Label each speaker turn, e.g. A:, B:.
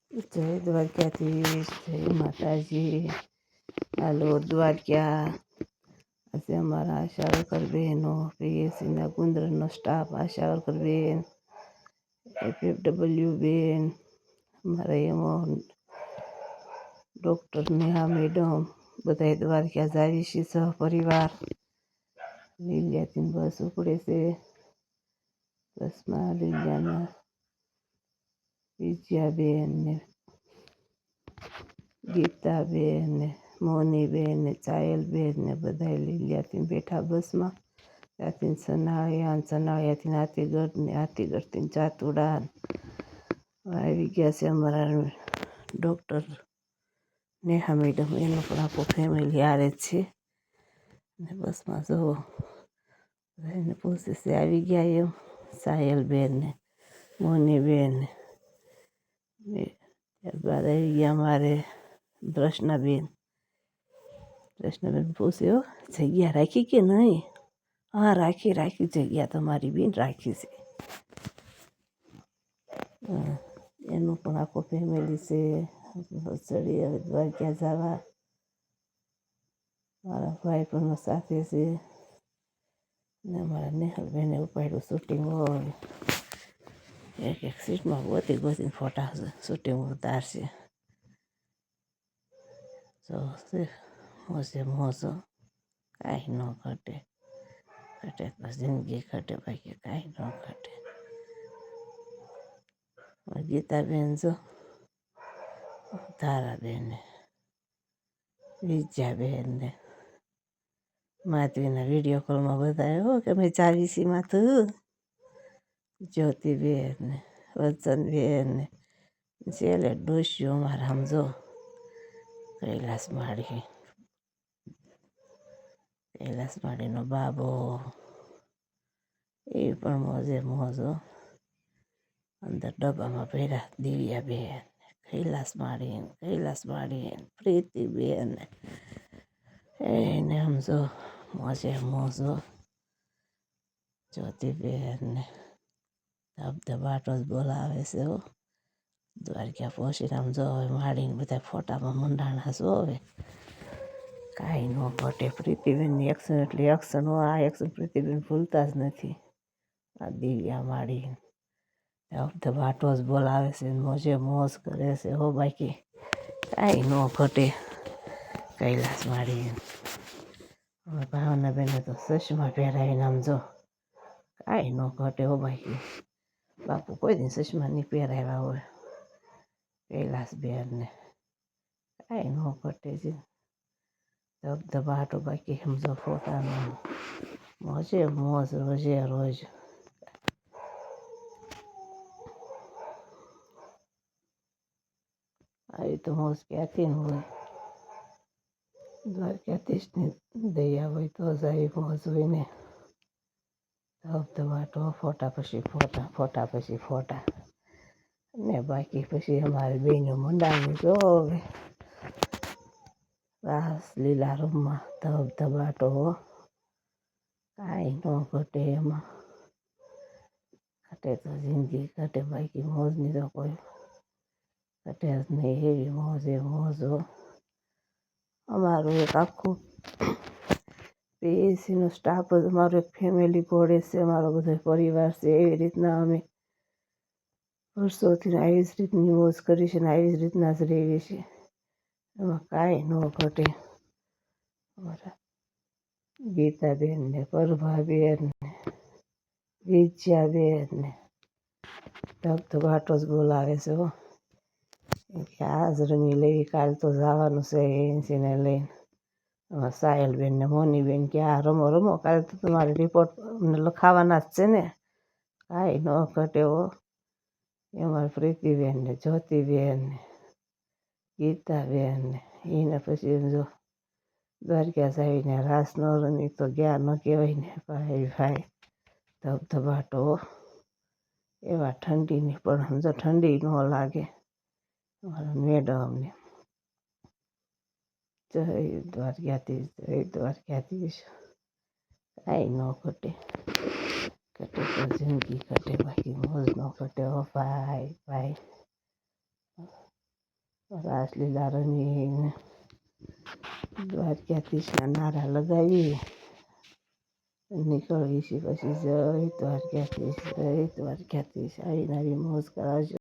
A: જય દ્વારકાધીશ, જય માતાજી. હાલો દ્વારકા. આજે અમારા આશા વર્કર બહેનો, પીએસસીના ગુંદરનો સ્ટાફ, આશા વર્કર બેન, એફએફડબલ્યુ બેન, અમારા એમાં ડૉક્ટર નેહા મેડમ, બધા દ્વારકા જાવી છે સહપરિવાર. લીલિયાથી બસ ઉપડે છે. બસમાં લીલિયાના વિજયાબેન ને ગીતાબેન ને મોનીબેન ને ચાયલબેન ને બધા લીલિયાથી બેઠા બસમાં. ત્યાંથી સનાળિયાથી હાથીગઢ ને હાથીગઢથી ચાતુડા આવી ગયા છે અમારા ડૉક્ટર નેહા મેડમ. એનું પણ આખું ફેમિલી હારે જ છે. ને બસમાં જુઓ એને પૂછે છે આવી ગયા એમ. સાયલબેન ને મોનીબેન ને ત્યારબાદ આવી ગયા અમારે દર્શનાબેન. દર્શનાબેન પૂછ્યો જગ્યા રાખી કે નહીં? હા રાખી જગ્યા તમારી બેન રાખી છે. એનું પણ આખું ફેમિલી છે. ચડી હવે દ્વારકા જવા. મારા ભાઈ પણ સાથે છે ને અમારા નેહલબેને ઉપાડ્યું શૂટિંગ હોય. એક સીટમાં ગોતીને ફોટા શૂટિંગ ઉતારશે. તો મોજે મોજો, કાંઈ ન ઘટે. ઘટે તો જિંદગી ઘટે, બાકી કાંઈ ન ઘટે. ગીતાબેન જો, તારાબેન ને વિજયાબેન ને માધવીના વિડીયો કોલમાં બતાવ્યો કે અમે ચાવીસી માથું. જ્યોતિબેન ને વચનબેન ને છેલ્લે ડોસ્યું અમારા સમજો કૈલાસમાળીનો બાબો, એ પણ મોજે મોજો. અંદર ડબ્બામાં ભર્યા દિવ્યાબેન, કૈલાસમાળી, પ્રીતિબેન એને સમજો મોજે મોજો. જ્યોતિબેન ને ધબધબાટો જ બોલાવે છે. દ્વારકા પહોંચીને આમ જો હવે માડીને બધા ફોટામાં મંડાણા છો. હવે કાંઈ ન ઘટે. પ્રીતિબેનની એક્શન એટલી એક્શન હોય. આ એક્શન પ્રીતિબેન ભૂલતા જ નથી. આ દિવ્યા માડી ધબધબાટો જ બોલાવે છે, મોજે મોજ કરે છે. હો બાકી કાંઈ ન ઘટે. કૈલાસમાળી હવે ભાવનાબેને તો ચશ્મા પહેરાવીને આમ જો કાંઈ ન ઘટે. હો બાકી બાપુ કોઈ દિન ચશ્મા નહીં પહેરાવ્યા હોય. કૈલાસબેન ને કાંઈ ન ઘટે છે. ધબધબાટો બાકી સમજો ફોટાનો મોજે મોજ રોજે રોજ. આવી તો મોજ ક્યાંથી ન હોય. દ્વારકાધીશની દયા હોય તો જ આવી મોજ હોય ને. ધબધબાટો, ફોટા પછી ફોટા ને બાકી પછી અમારી બેનો મંડાણી જો હવે રાસ લીલા રૂમમાં ધબધબાટો. કાંઈ ન ઘટે એમાં. ઘટે તો જિંદગી ઘટે, બાકી મોજની તો કોઈ ઘટે જ નહીં. એવી મોજે મોજો. અમારું એક આખું પીએસસીનો સ્ટાફ જ અમારું એક ફેમિલી ઘોડે છે. અમારો બધો પરિવાર છે. એવી રીતના અમે વર્ષોથી આવી જ રીતની મોજ કરી છે ને આવી જ રીતના જ રહેવી છે. એમાં કાંઈ ન ઘટે. અમારા ગીતાબેન ને પ્રભાબેન ને વિજયાબેન ને ધબધબાટો જ બોલાવે છે. હો કે આજ રમી લેવી, કાલ તો જવાનું છે એનસીને લઈને. સાયલબેન ને મોનીબેન કે આ રમો રમો, કાલે તો તમારે રિપોર્ટ અમને લખાવાના જ છે ને. કાંઈ ન ઘટે. હો અમારે પ્રીતિબેન ને જ્યોતિબેન ને ગીતાબેન ને એને પછી જો દ્વારકા આવીને રાસ ન રમી તો ગયા ન કહેવાય ને. ભાઈ ધબધબાટો. એવા ઠંડીની પણ સમજો ઠંડી ન લાગે. અમારા મેડમને જય દ્વારકાધીશ, જય દ્વારકાધીશ. કાંઈ ન ઘટે. ઘટે તો જિંદગી ઘટે, બાકી મોજ ન ઘટે. હો ભાઈ રાસલીલા રમીને દ્વારકાધીશના નારા લગાવી નીકળવી છે. પછી જય દ્વારકાધીશ આવીને આવી મોજ કરાવજો.